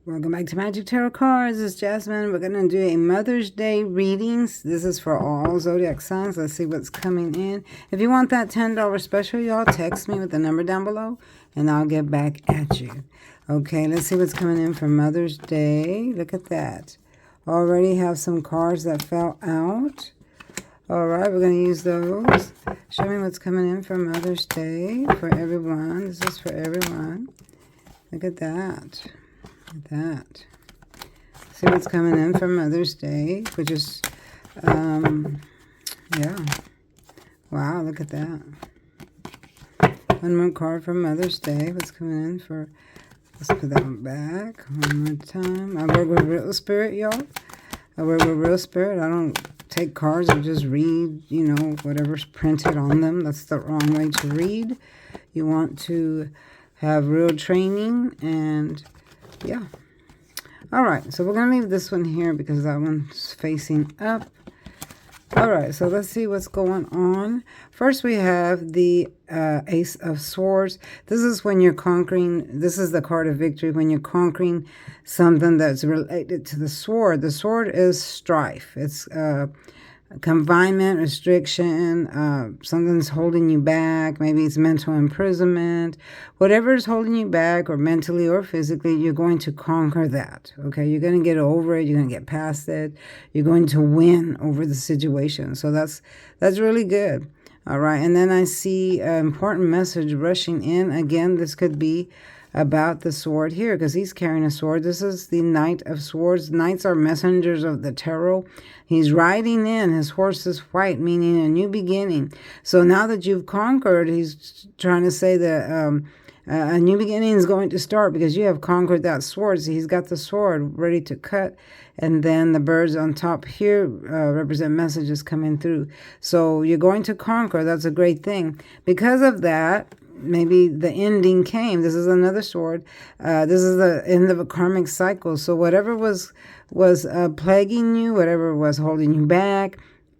Welcome back to Magic Tarot Cards. It's Jasmine. We're going to do a Mother's Day readings. This is for all zodiac signs. Let's see what's coming in. If you want that $10 special, y'all text me with the number down below and I'll get back at you. Okay, let's see what's coming in for Mother's Day. Look at that. Already have some cards that fell out. All right, we're going to use those. Show me what's coming in for Mother's Day for everyone. This is for everyone. Look at that. That. See what's coming in for Mother's Day, which is, yeah. Wow, look at that. One more card for Mother's Day. What's coming in for, let's put that one back one more time. I work with real spirit, y'all. I work with real spirit. I don't take cards and just read, whatever's printed on them. That's the wrong way to read. You want to have real training and yeah. All right, so we're going to leave this one here because that one's facing up. All right, so let's see what's going on. First, we have the Ace of Swords. This is when you're conquering. This is the card of victory when you're conquering something that's related to the sword. The sword is strife. It's confinement, restriction, something's holding you back. Maybe it's mental imprisonment. Whatever is holding you back or mentally or physically, you're going to conquer that, okay? You're going to get over it. You're going to get past it. You're going to win over the situation. So that's really good. All right, and then I see an important message rushing in. Again, this could be about the sword here because he's carrying a sword. This is the Knight of Swords. Knights are messengers of the tarot. He's riding in. His horse is white, meaning a new beginning. So now that you've conquered, he's trying to say that a new beginning is going to start because you have conquered that sword. So he's got the sword ready to cut. And then the birds on top here represent messages coming through. So you're going to conquer. That's a great thing. Because of that, maybe the ending came. This is another sword. This is the end of a karmic cycle. So whatever was plaguing you, whatever was holding you back,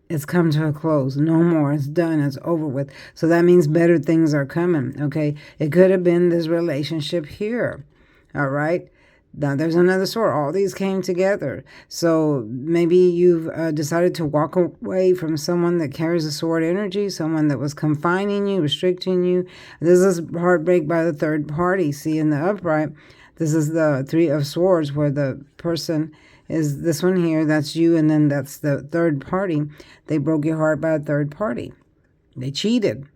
it's come to a close. No more. It's done. It's over with. So that means better things are coming. Okay. It could have been this relationship here. All right. Now there's another sword. All these came together. So maybe you've decided to walk away from someone that carries a sword energy, someone that was confining you, restricting you. This is heartbreak by the third party. See, in the upright, this is the Three of Swords where the person is this one here. That's you, and then that's the third party. They broke your heart by a third party. They cheated.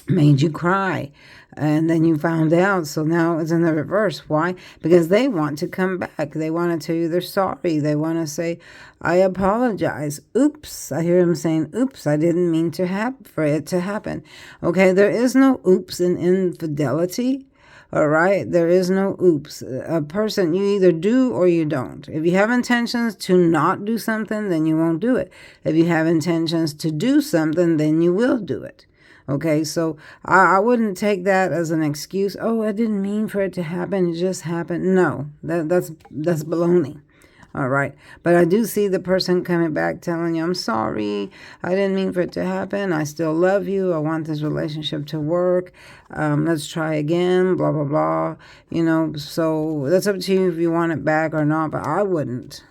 Made you cry, and then you found out, so now it's in the reverse. Why? Because they want to come back. They want to tell you they're sorry. They want to say, I apologize. Oops. I hear him saying, oops, I didn't mean for it to happen. Okay, there is no oops in infidelity. All right, there is no oops. A person, you either do or you don't. If you have intentions to not do something, then you won't do it. If you have intentions to do something, then you will do it. Okay, so I wouldn't take that as an excuse. Oh, I didn't mean for it to happen. It just happened. No, that's baloney. All right. But I do see the person coming back telling you, I'm sorry. I didn't mean for it to happen. I still love you. I want this relationship to work. Let's try again, blah, blah, blah. So that's up to you if you want it back or not. But I wouldn't.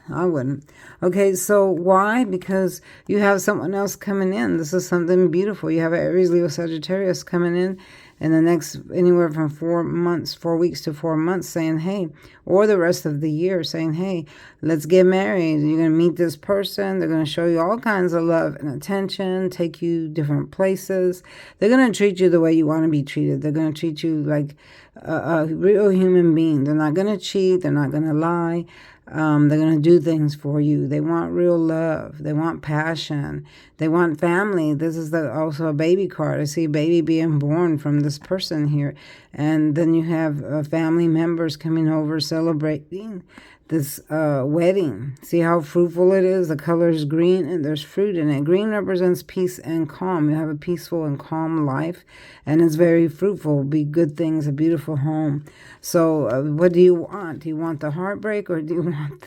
Okay, so why? Because you have someone else coming in. This is something beautiful. You have an Aries, Leo, Sagittarius coming in the next anywhere from 4 weeks to 4 months saying, hey, or the rest of the year saying, hey, let's get married. You're going to meet this person. They're going to show you all kinds of love and attention, take you different places. They're going to treat you the way you want to be treated. They're going to treat you like a real human being. They're not going to cheat. They're not going to lie. They're going to do things for you. They want real love. They want passion. They want family. This is also a baby card. I see a baby being born from this person here. And then you have family members coming over celebrating this wedding. See how fruitful it is? The color is green and there's fruit in it. Green represents peace and calm. You have a peaceful and calm life and it's very fruitful. Be good things, a beautiful home. So what do you want? Do you want the heartbreak or do you want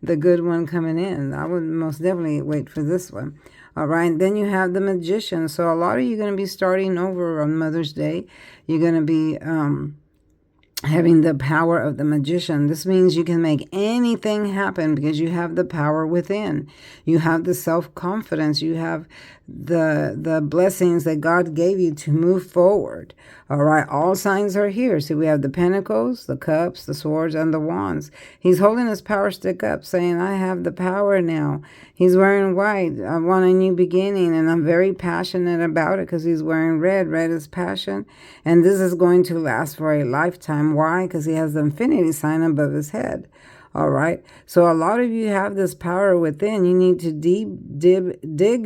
the good one coming in? I would most definitely wait for this one. All right, then you have the Magician. So a lot of you are going to be starting over on Mother's Day. You're going to be having the power of the magician. This means you can make anything happen because you have the power within. You have the self-confidence. You have the blessings that God gave you to move forward. All right, all signs are here. See, we have the pentacles, the cups, the swords, and the wands. He's holding his power stick up, saying, I have the power now. He's wearing white. I want a new beginning, and I'm very passionate about it because he's wearing red. Red is passion, and this is going to last for a lifetime. Why? Because he has the infinity sign above his head. All right. So a lot of you have this power within. You need to dig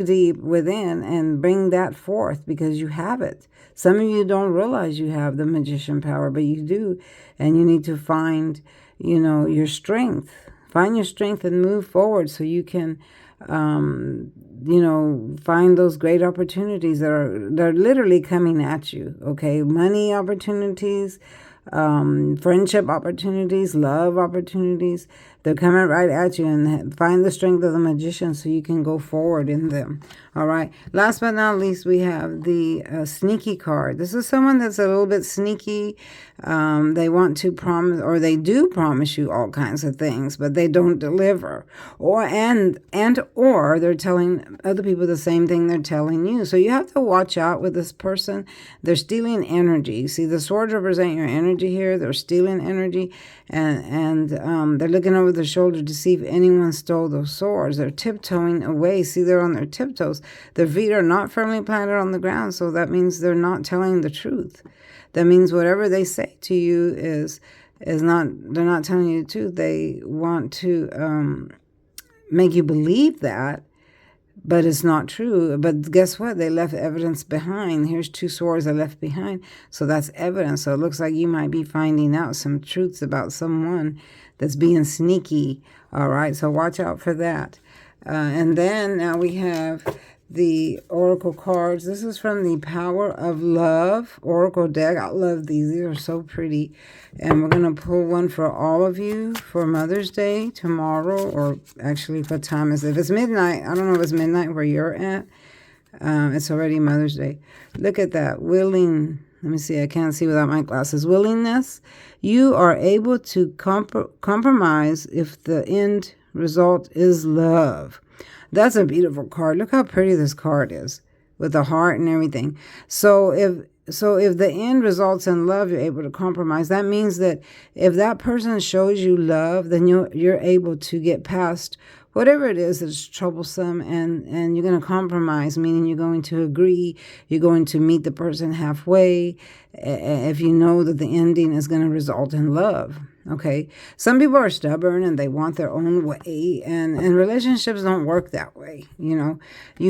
deep within and bring that forth because you have it. Some of you don't realize you have the magician power, but you do. And you need to find, your strength. Find your strength and move forward so you can, find those great opportunities that are literally coming at you. Okay. Money opportunities, friendship opportunities, love opportunities. They're coming right at you, and find the strength of the magician so you can go forward in them. All right. Last but not least, we have the sneaky card. This is someone that's a little bit sneaky. They want to promise, or they do promise you all kinds of things, but they don't deliver. Or they're telling other people the same thing they're telling you. So you have to watch out with this person. They're stealing energy. See, the swords represent your energy here. They're stealing energy, and they're looking over their shoulder to see if anyone stole those swords. They're tiptoeing away. See, they're on their tiptoes. Their feet are not firmly planted on the ground, so that means they're not telling the truth. That means whatever they say to you is not, they're not telling you the truth. They want to make you believe that, but it's not true. But guess what? They left evidence behind. Here's 2 swords they left behind. So that's evidence. So it looks like you might be finding out some truths about someone that's being sneaky. All right. So watch out for that. And then now we have the oracle cards. This is from the Power of Love oracle deck. I love these. These are so pretty. And we're going to pull one for all of you for Mother's Day tomorrow, or actually what time is it? If it's midnight, I don't know if it's midnight where you're at. It's already Mother's Day. Look at that. Let me see. I can't see without my glasses. Willingness. You are able to compromise if the end result is love. That's a beautiful card. Look how pretty this card is with the heart and everything. So if the end results in love, you're able to compromise. That means that if that person shows you love, then you're able to get past whatever it is that's troublesome, and you're going to compromise, meaning you're going to agree, you're going to meet the person halfway if you know that the ending is going to result in love. Okay, some people are stubborn and they want their own way, and relationships don't work that way. You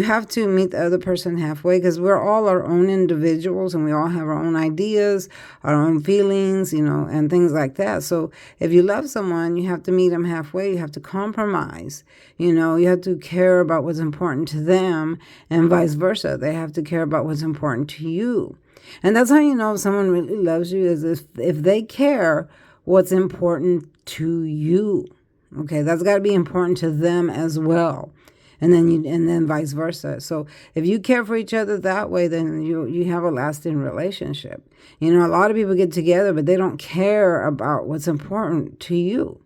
have to meet the other person halfway because we're all our own individuals and we all have our own ideas, our own feelings, and things like that. So if you love someone, you have to meet them halfway. You have to compromise. You have to care about what's important to them, and vice versa. They have to care about what's important to you. And that's how you know if someone really loves you, is if they care what's important to you. Okay, that's got to be important to them as well. And then vice versa. So if you care for each other that way, then you have a lasting relationship. A lot of people get together, but they don't care about what's important to you.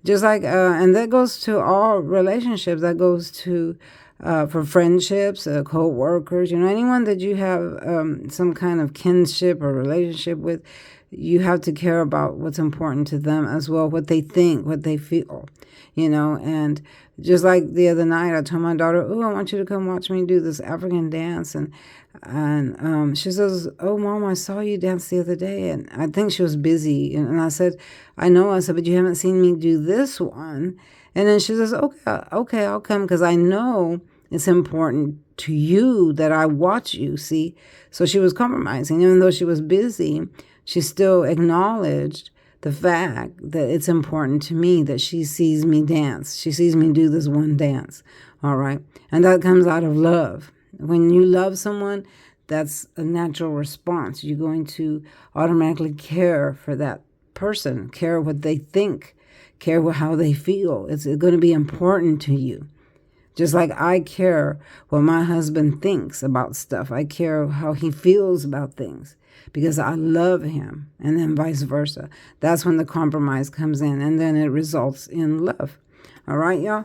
Just like, and that goes to all relationships. That goes to for friendships, co-workers, anyone that you have some kind of kinship or relationship with. You have to care about what's important to them as well, what they think, what they feel, and just like the other night, I told my daughter, I want you to come watch me do this African dance. And she says, Mom, I saw you dance the other day. And I think she was busy. And I said, I know. I said, but you haven't seen me do this one. And then she says, okay, I'll come because I know it's important to you that I watch you, see. So she was compromising. Even though she was busy, she still acknowledged the fact that it's important to me that she sees me dance. She sees me do this one dance, all right? And that comes out of love. When you love someone, that's a natural response. You're going to automatically care for that person, care what they think, care how they feel. It's going to be important to you. Just like I care what my husband thinks about stuff. I care how he feels about things. because I love him, and then vice versa. That's when the compromise comes in, and then it results in love. All right, y'all?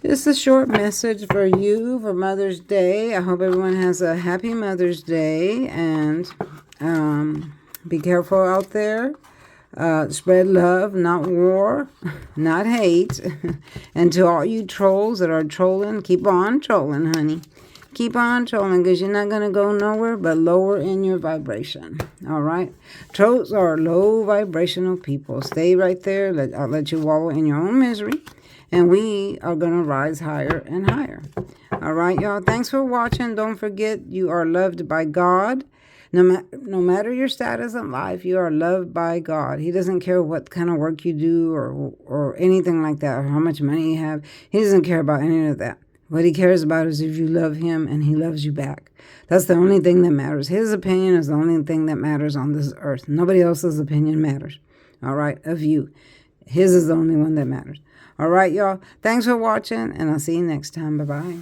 Just a short message for you for Mother's Day. I hope everyone has a happy Mother's Day, and be careful out there. Spread love, not war, not hate. And to all you trolls that are trolling, keep on trolling, honey. Keep on trolling, because you're not going to go nowhere but lower in your vibration. All right? Trolls are low vibrational people. Stay right there. I'll let you wallow in your own misery. And we are going to rise higher and higher. All right, y'all? Thanks for watching. Don't forget, you are loved by God. No matter your status in life, you are loved by God. He doesn't care what kind of work you do or anything like that, or how much money you have. He doesn't care about any of that. What he cares about is if you love him and he loves you back. That's the only thing that matters. His opinion is the only thing that matters on this earth. Nobody else's opinion matters. All right, of you. His is the only one that matters. All right, y'all. Thanks for watching, and I'll see you next time. Bye-bye.